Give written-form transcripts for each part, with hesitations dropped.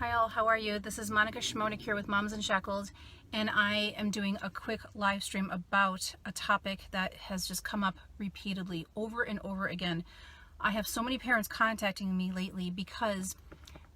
Hi all, how are you? This is Monica Shimonik here with Moms Unshackled, and I am doing a quick live stream about a topic that has just come up repeatedly over and over again. I have so many parents contacting me lately because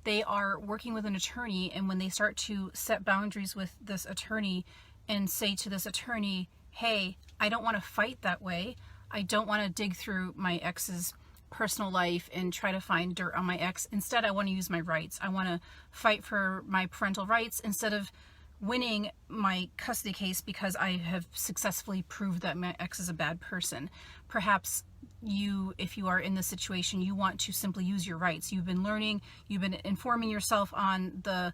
they are working with an attorney, and when they start to set boundaries with this attorney and say to this attorney, hey, I don't want to fight that way. I don't want to dig through my ex's personal life and try to find dirt on my ex. Instead, I want to use my rights. I want to fight for my parental rights instead of winning my custody case because I have successfully proved that my ex is a bad person. Perhaps you, if you are in this situation, you want to simply use your rights. You've been learning, you've been informing yourself on the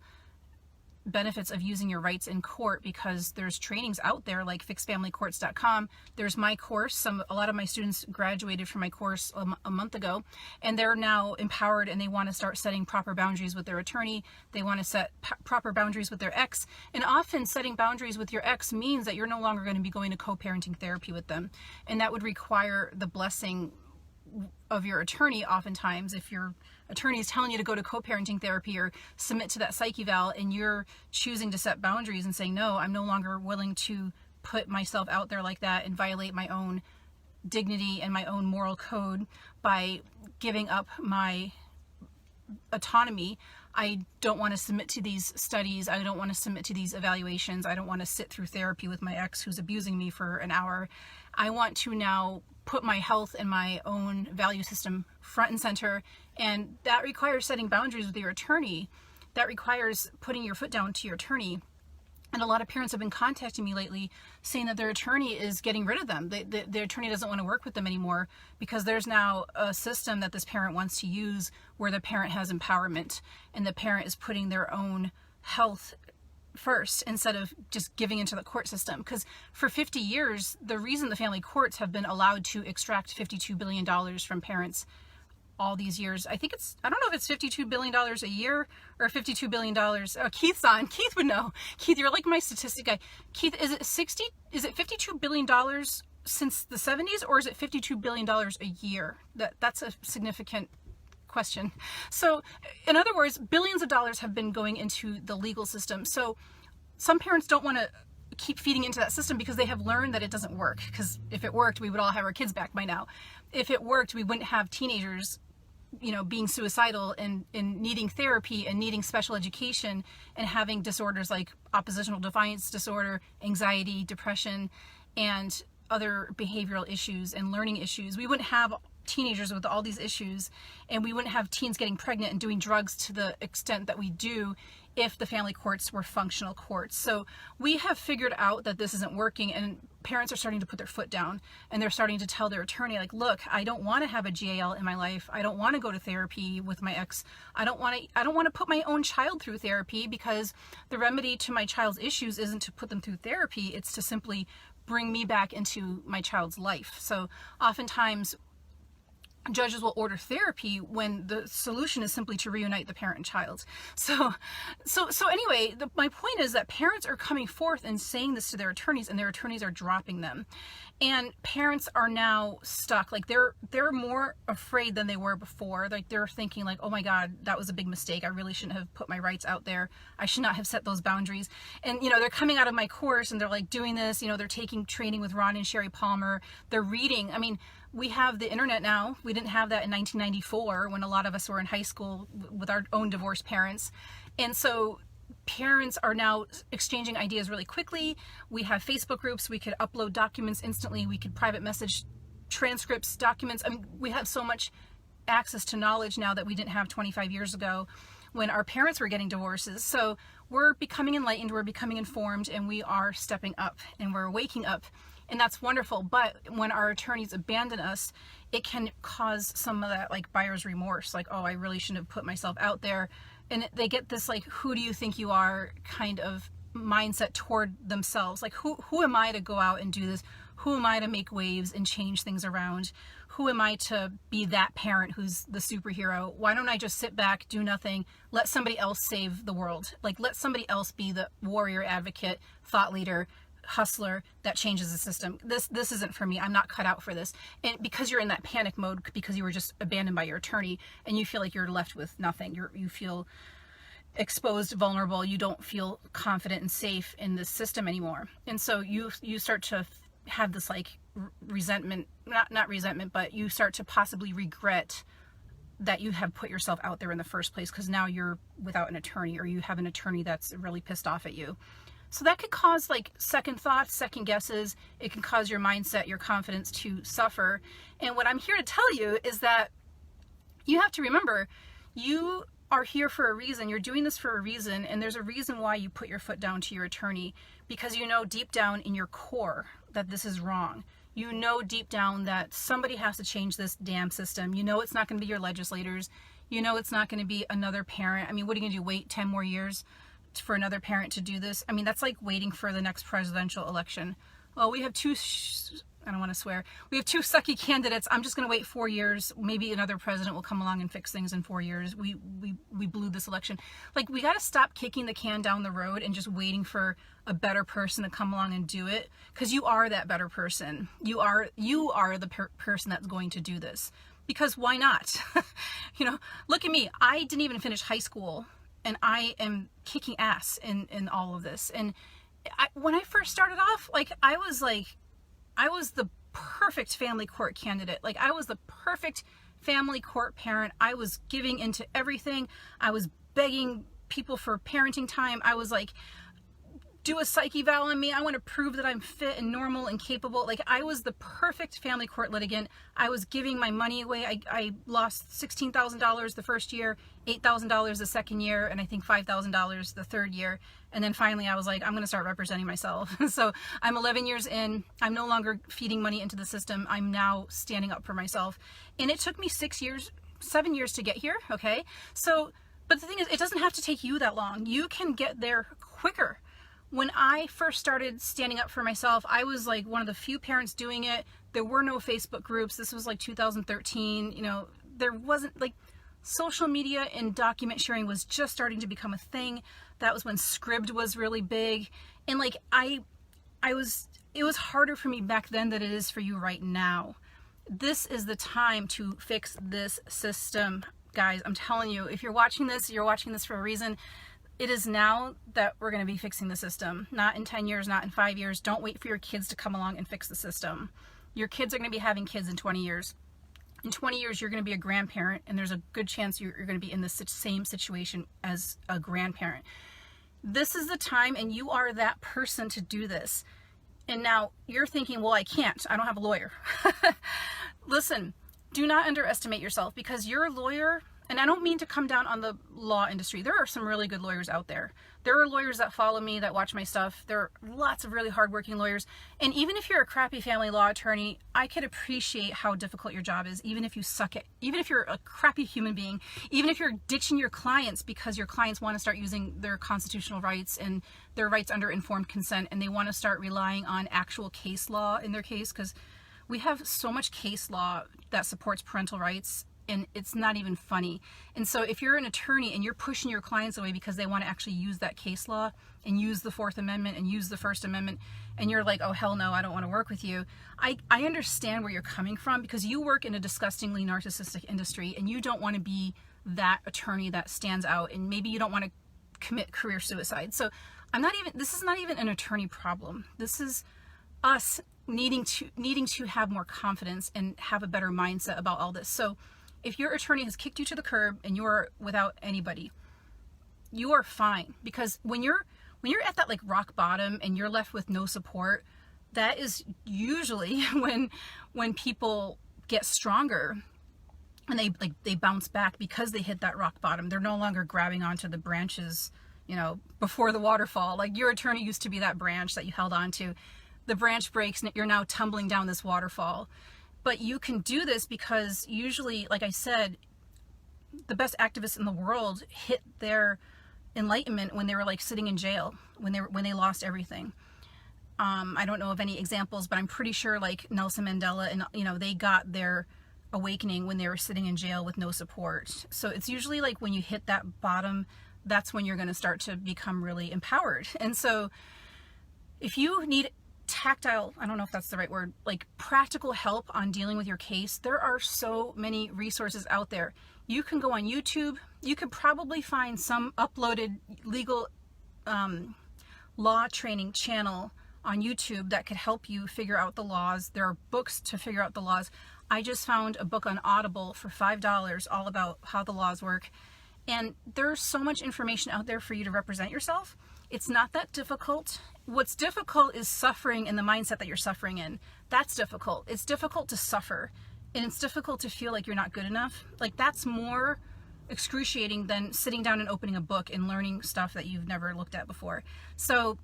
benefits of using your rights in court because there's trainings out there like fixedfamilycourts.com. There's my course. A lot of my students graduated from my course a month ago, and they're now empowered and they want to start setting proper boundaries with their attorney. They want to set proper boundaries with their ex, and often setting boundaries with your ex means that you're no longer going to be going to co-parenting therapy with them, and that would require the blessing of your attorney. Oftentimes, if your attorney is telling you to go to co-parenting therapy or submit to that psych eval and you're choosing to set boundaries and saying, no, I'm no longer willing to put myself out there like that and violate my own dignity and my own moral code by giving up my autonomy. I don't want to submit to these studies. I don't want to submit to these evaluations. I don't want to sit through therapy with my ex who's abusing me for an hour. I want to now put my health and my own value system front and center, and that requires setting boundaries with your attorney. That requires putting your foot down to your attorney. And a lot of parents have been contacting me lately saying that their attorney is getting rid of them. Their attorney doesn't want to work with them anymore because there's now a system that this parent wants to use where the parent has empowerment and the parent is putting their own health first instead of just giving into the court system. Because for 50 years, the reason the family courts have been allowed to extract $52 billion from parents all these years, I don't know if it's $52 billion a year or $52 billion. Oh, Keith's on. Keith would know. Keith, you're like my statistic guy. Keith, is it $52 billion since the 70s, or is it $52 billion a year? That's a significant question. So in other words, billions of dollars have been going into the legal system. So some parents don't want to keep feeding into that system because they have learned that it doesn't work. Because if it worked, we would all have our kids back by now. If it worked, we wouldn't have teenagers, being suicidal and needing therapy and needing special education and having disorders like oppositional defiance disorder, anxiety, depression, and other behavioral issues and learning issues. We wouldn't have teenagers with all these issues, and we wouldn't have teens getting pregnant and doing drugs to the extent that we do if the family courts were functional courts. So we have figured out that this isn't working, and parents are starting to put their foot down, and they're starting to tell their attorney, like, look, I don't want to have a GAL in my life. I don't want to go to therapy with my ex. I don't want to put my own child through therapy, because the remedy to my child's issues isn't to put them through therapy. It's to simply bring me back into my child's life. So oftentimes judges will order therapy when the solution is simply to reunite the parent and child. So anyway, my point is that parents are coming forth and saying this to their attorneys, and their attorneys are dropping them. And parents are now stuck. Like they're more afraid than they were before. Like they're thinking like, oh my God, that was a big mistake. I really shouldn't have put my rights out there. I should not have set those boundaries. And they're coming out of my course and they're like doing this, they're taking training with Ron and Sherry Palmer. They're reading. I mean, we have the internet now. We didn't have that in 1994 when a lot of us were in high school with our own divorced parents. And so parents are now exchanging ideas really quickly. We have Facebook groups. We could upload documents instantly. We could private message transcripts, documents. I mean, we have so much access to knowledge now that we didn't have 25 years ago when our parents were getting divorces. So we're becoming enlightened, we're becoming informed, and we are stepping up and we're waking up. And that's wonderful. But when our attorneys abandon us, it can cause some of that like buyer's remorse. Like, oh, I really shouldn't have put myself out there. And they get this like, who do you think you are kind of mindset toward themselves. Like, who am I to go out and do this? Who am I to make waves and change things around? Who am I to be that parent who's the superhero? Why don't I just sit back, do nothing, let somebody else save the world? Like, let somebody else be the warrior, advocate, thought leader, hustler that changes the system. This isn't for me. I'm not cut out for this. And because you're in that panic mode, because you were just abandoned by your attorney and you feel like you're left with nothing, you feel exposed, vulnerable. You don't feel confident and safe in this system anymore. And so you start to have this like resentment, not resentment, but you start to possibly regret that you have put yourself out there in the first place, because now you're without an attorney, or you have an attorney that's really pissed off at you. So that could cause like second thoughts, second guesses. It can cause your mindset, your confidence to suffer. And what I'm here to tell you is that you have to remember, you are here for a reason. You're doing this for a reason, and there's a reason why you put your foot down to your attorney, because you know deep down in your core that this is wrong. You know deep down that somebody has to change this damn system. You know it's not going to be your legislators. You know it's not going to be another parent. I mean, what are you going to do, wait 10 more years for another parent to do this? I mean, that's like waiting for the next presidential election. Well, we have I don't want to swear. We have two sucky candidates. I'm just going to wait 4 years. Maybe another president will come along and fix things in 4 years. We blew this election. Like, we got to stop kicking the can down the road and just waiting for a better person to come along and do it, because you are that better person. You are the person that's going to do this, because why not? You know, look at me. I didn't even finish high school, and I am kicking ass in all of this. And when I first started off, I was the perfect family court candidate. Like, I was the perfect family court parent. I was giving into everything. I was begging people for parenting time. I was like, do a psych eval on me. I want to prove that I'm fit and normal and capable. Like, I was the perfect family court litigant. I was giving my money away. I lost $16,000 the first year, $8,000 the second year, and I think $5,000 the third year. And then finally I was like, I'm going to start representing myself. So I'm 11 years in. I'm no longer feeding money into the system. I'm now standing up for myself. And it took me 7 years to get here. Okay. So, but the thing is, it doesn't have to take you that long. You can get there quicker. When I first started standing up for myself, I was like one of the few parents doing it. There were no Facebook groups. This was like 2013. You know, there wasn't like social media, and document sharing was just starting to become a thing. That was when Scribd was really big. And like, it was harder for me back then than it is for you right now. This is the time to fix this system, guys. I'm telling you, if you're watching this for a reason. It is now that we're going to be fixing the system, not in 10 years, not in 5 years. Don't wait for your kids to come along and fix the system. Your kids are going to be having kids in 20 years. In 20 years, you're going to be a grandparent, and there's a good chance you're going to be in the same situation as a grandparent. This is the time, and you are that person to do this. And now you're thinking, well, I can't. I don't have a lawyer. Listen, do not underestimate yourself, because your lawyer... And I don't mean to come down on the law industry. There are some really good lawyers out there. There are lawyers that follow me, that watch my stuff. There are lots of really hardworking lawyers. And even if you're a crappy family law attorney, I could appreciate how difficult your job is, even if you suck at, even if you're a crappy human being, even if you're ditching your clients because your clients want to start using their constitutional rights and their rights under informed consent, and they want to start relying on actual case law in their case, because we have so much case law that supports parental rights, and it's not even funny. And so if you're an attorney and you're pushing your clients away because they want to actually use that case law and use the Fourth Amendment and use the First Amendment, and you're like, oh, hell no, I don't want to work with you. I understand where you're coming from, because you work in a disgustingly narcissistic industry, and you don't want to be that attorney that stands out, and maybe you don't want to commit career suicide. So this is not even an attorney problem. This is us needing to have more confidence and have a better mindset about all this. So if your attorney has kicked you to the curb and you're without anybody, you are fine. Because when you're at that like rock bottom and you're left with no support, that is usually when people get stronger and they bounce back, because they hit that rock bottom. They're no longer grabbing onto the branches, you know, before the waterfall. Like, your attorney used to be that branch that you held onto. The branch breaks and you're now tumbling down this waterfall. But you can do this because usually, like I said, the best activists in the world hit their enlightenment when they were like sitting in jail, when they lost everything. I don't know of any examples, but I'm pretty sure like Nelson Mandela, and you know, they got their awakening when they were sitting in jail with no support. So it's usually like when you hit that bottom, that's when you're going to start to become really empowered. And so if you need tactile, I don't know if that's the right word, like practical help on dealing with your case, there are so many resources out there. You can go on YouTube. You could probably find some uploaded legal law training channel on YouTube that could help you figure out the laws. There are books to figure out the laws. I just found a book on Audible for $5 all about how the laws work. And there's so much information out there for you to represent yourself. It's not that difficult. What's difficult is suffering in the mindset that you're suffering in. That's difficult. It's difficult to suffer. And it's difficult to feel like you're not good enough. Like, that's more excruciating than sitting down and opening a book and learning stuff that you've never looked at before. So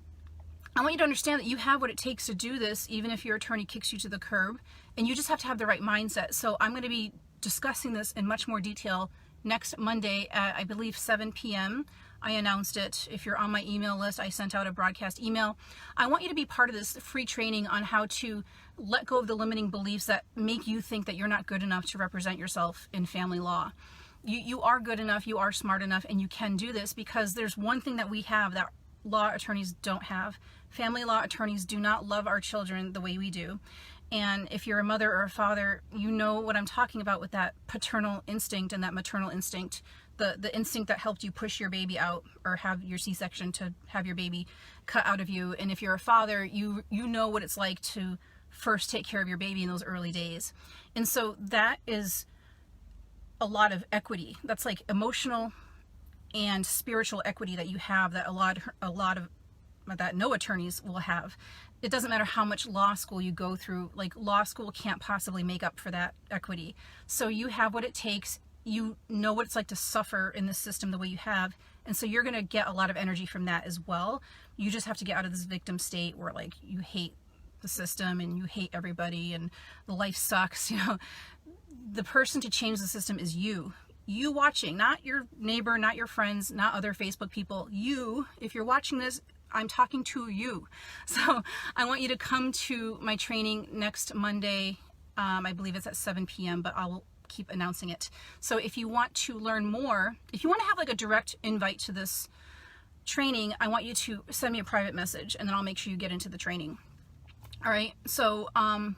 I want you to understand that you have what it takes to do this, even if your attorney kicks you to the curb, and you just have to have the right mindset. So I'm going to be discussing this in much more detail next Monday at, I believe, 7 p.m. I announced it. If you're on my email list, I sent out a broadcast email. I want you to be part of this free training on how to let go of the limiting beliefs that make you think that you're not good enough to represent yourself in family law. You are good enough, you are smart enough, and you can do this, because there's one thing that we have that law attorneys don't have. Family law attorneys do not love our children the way we do. And if you're a mother or a father, you know what I'm talking about with that paternal instinct and that maternal instinct, the instinct that helped you push your baby out or have your C-section to have your baby cut out of you. And if you're a father, you know what it's like to first take care of your baby in those early days. And so that is a lot of equity. That's like emotional and spiritual equity that you have that a lot of that no attorneys will have. It doesn't matter how much law school you go through. Like, law school can't possibly make up for that equity. So you have what it takes. You know what it's like to suffer in this system the way you have. And so you're going to get a lot of energy from that as well. You just have to get out of this victim state where, like, you hate the system and you hate everybody and the life sucks. You know, the person to change the system is you. You watching, not your neighbor, not your friends, not other Facebook people. You, if you're watching this, I'm talking to you. So I want you to come to my training next Monday. I believe it's at 7 p.m., but I'll keep announcing it. So if you want to learn more, if you want to have like a direct invite to this training, I want you to send me a private message, and then I'll make sure you get into the training. All right. So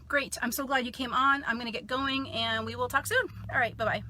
great. I'm so glad you came on. I'm going to get going, and we will talk soon. All right. Bye-bye.